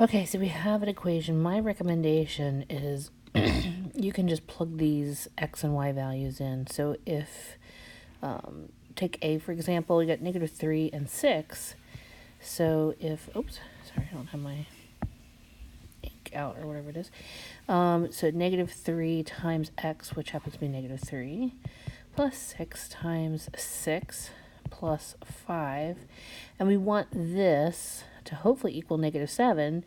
Okay, so we have an equation. My recommendation is you can just plug these x and y values in. So if, take A for example, you got negative 3 and 6. So if, oops, sorry, I don't have my ink out or whatever it is. So negative 3 times x, which happens to be negative 3, plus 6 times 6 plus 5. And we want this to hopefully equal negative 7.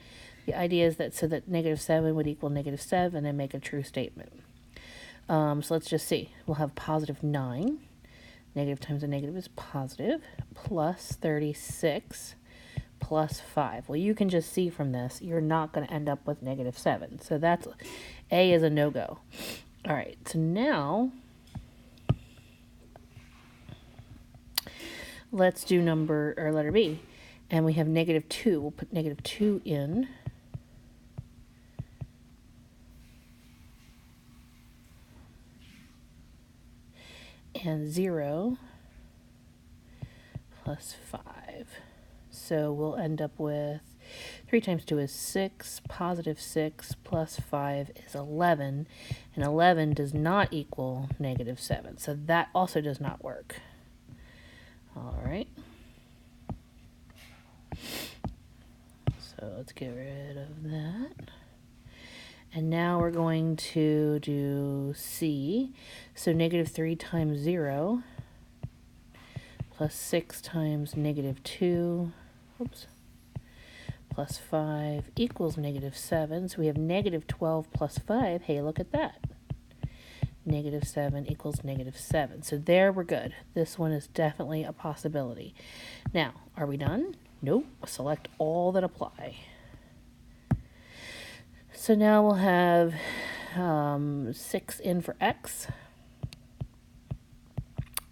The idea is that so that negative 7 would equal negative 7 and make a true statement. So let's just see. We'll have positive 9. Negative times a negative is positive, plus 36 plus 5. Well, you can just see from this, you're not going to end up with negative 7. So that's, A is a no-go. All right, so now let's do letter B. And we have negative 2. We'll put negative 2 in. And 0 plus 5. So we'll end up with 3 times 2 is 6, positive 6 plus 5 is 11, and 11 does not equal negative 7. So that also does not work. All right. So let's get rid of that. And now we're going to do C. So negative 3 times 0 plus 6 times negative 2, oops, plus 5 equals negative 7. So we have negative 12 plus 5. Hey, look at that. Negative 7 equals negative 7. So there we're good. This one is definitely a possibility. Now, are we done? Nope. Select all that apply. So now we'll have 6 in for x,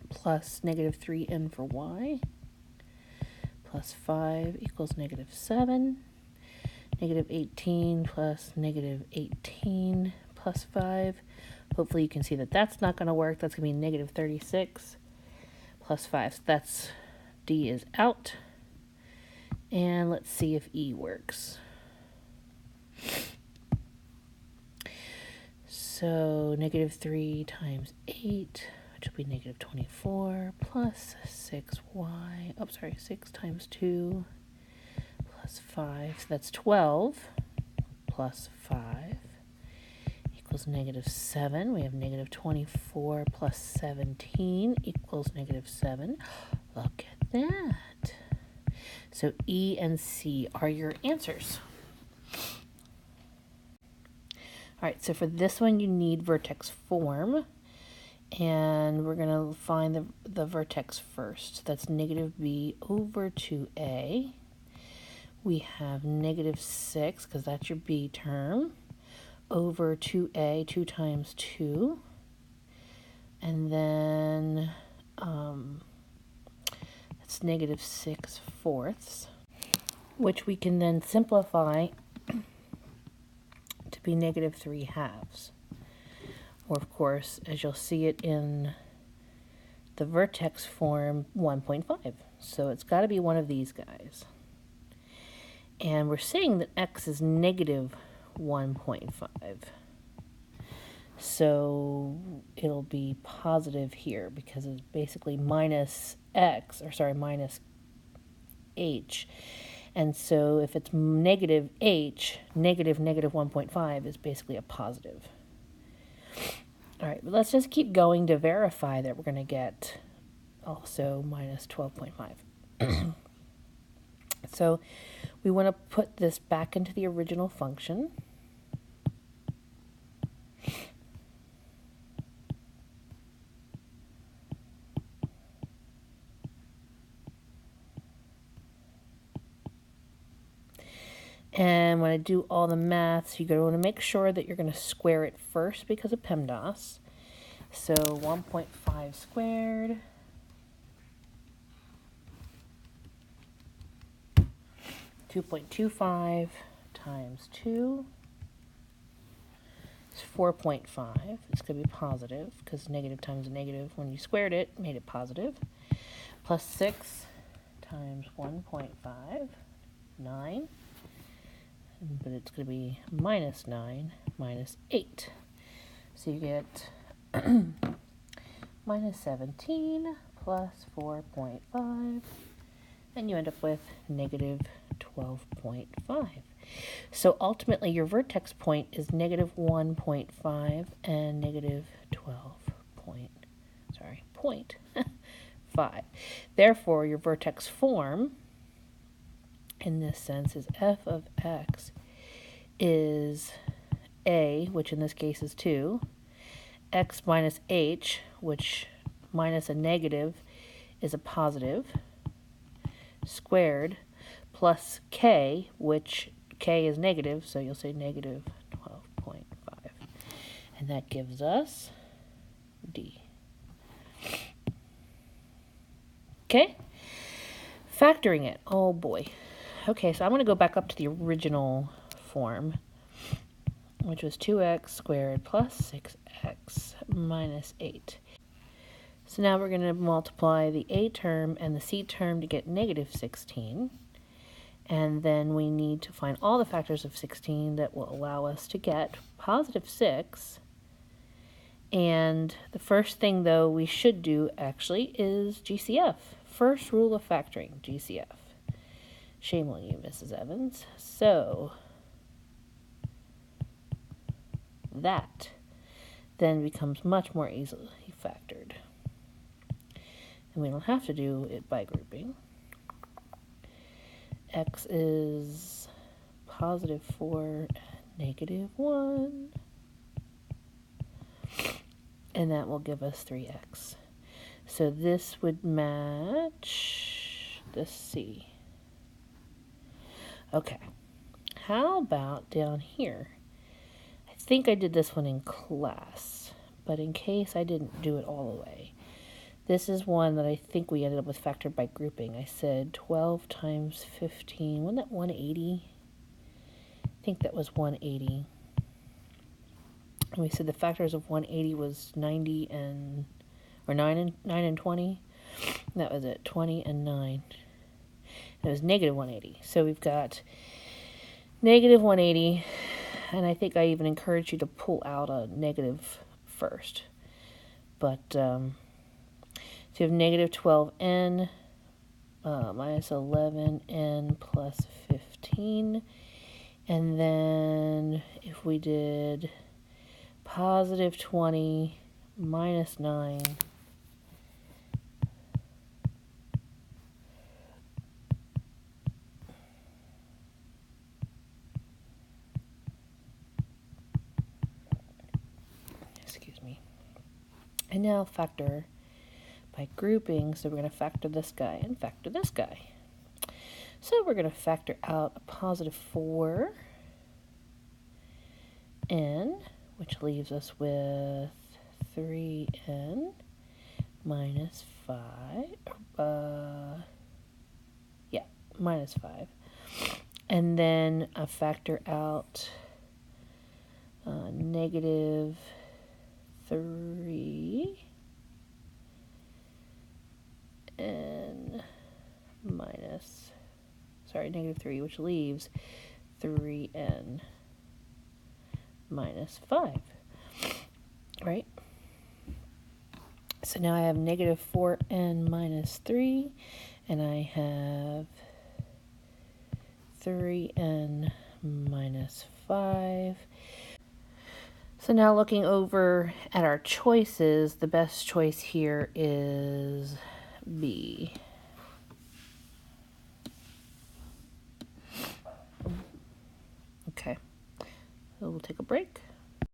plus negative 3 in for y, plus 5 equals negative 7, negative 18 plus negative 18 plus 5. Hopefully you can see that that's not going to work. That's going to be negative 36 plus 5. So that's, D is out. And let's see if E works. So negative 3 times 8, which will be negative 24, plus 6y, 6 times 2, plus 5, so that's 12, plus 5, equals negative 7. We have negative 24 plus 17 equals negative 7. Look at that. So E and C are your answers. All right, so for this one, you need vertex form, and we're going to find the vertex first. That's negative b over 2a. We have negative 6, because that's your b term, over 2a, 2 times 2, and then that's negative 6/4, which we can then simplify to be negative 3/2. Or of course, as you'll see it in the vertex form, 1.5. So it's got to be one of these guys. And we're saying that x is negative 1.5. So it'll be positive here because it's basically minus minus h. And so if it's negative h, negative 1.5 is basically a positive. All right, but let's just keep going to verify that we're going to get also minus 12.5. So we want to put this back into the original function. And when I do all the maths, you're going to want to make sure that you're going to square it first because of PEMDAS. So 1.5 squared (2.25) times 2 is 4.5. It's going to be positive because negative times a negative, when you squared it, made it positive. Plus 6 times 1.5, 9. but it's going to be minus 9 minus 8. So you get minus 17 plus 4.5, and you end up with negative 12.5. So ultimately your vertex point is negative 1.5 and negative 0.5. Therefore, your vertex form in this sense is f of x is a, which in this case is 2, x minus h, which minus a negative is a positive, squared, plus k, which k is negative, so you'll say negative 12.5. And that gives us D. Okay? Factoring it. Oh boy. Okay, so I'm going to go back up to the original form, which was 2x squared plus 6x minus 8. So now we're going to multiply the a term and the c term to get negative 16. And then we need to find all the factors of 16 that will allow us to get positive 6. And the first thing, though, we should do, actually, is GCF. First rule of factoring, GCF. Shame on you, Mrs. Evans. So that then becomes much more easily factored. And we don't have to do it by grouping. X is positive 4 and negative 1. And that will give us 3x. So this would match the C. Okay. How about down here? I think I did this one in class, but in case I didn't do it all the way, this is one that I think we ended up with factored by grouping. I said 12 times 15. Wasn't that 180? I think that was 180. And we said the factors of 180 was 90 and, or 9 and 20. That was it, 20 and 9. It was negative 180. So we've got negative 180, and I think I even encourage you to pull out a negative first. But, so you have negative 12n minus 11n plus 15. And then if we did positive 20 minus 9, excuse me, and now factor by grouping. So we're going to factor this guy and factor this guy. So we're going to factor out a positive 4n, which leaves us with 3n minus 5, minus 5. And then I factor out negative 3n minus, negative 3, which leaves 3n minus 5, right? So now I have negative 4n minus 3, and I have 3n minus 5. So now looking over at our choices, the best choice here is B. Okay, so we'll take a break.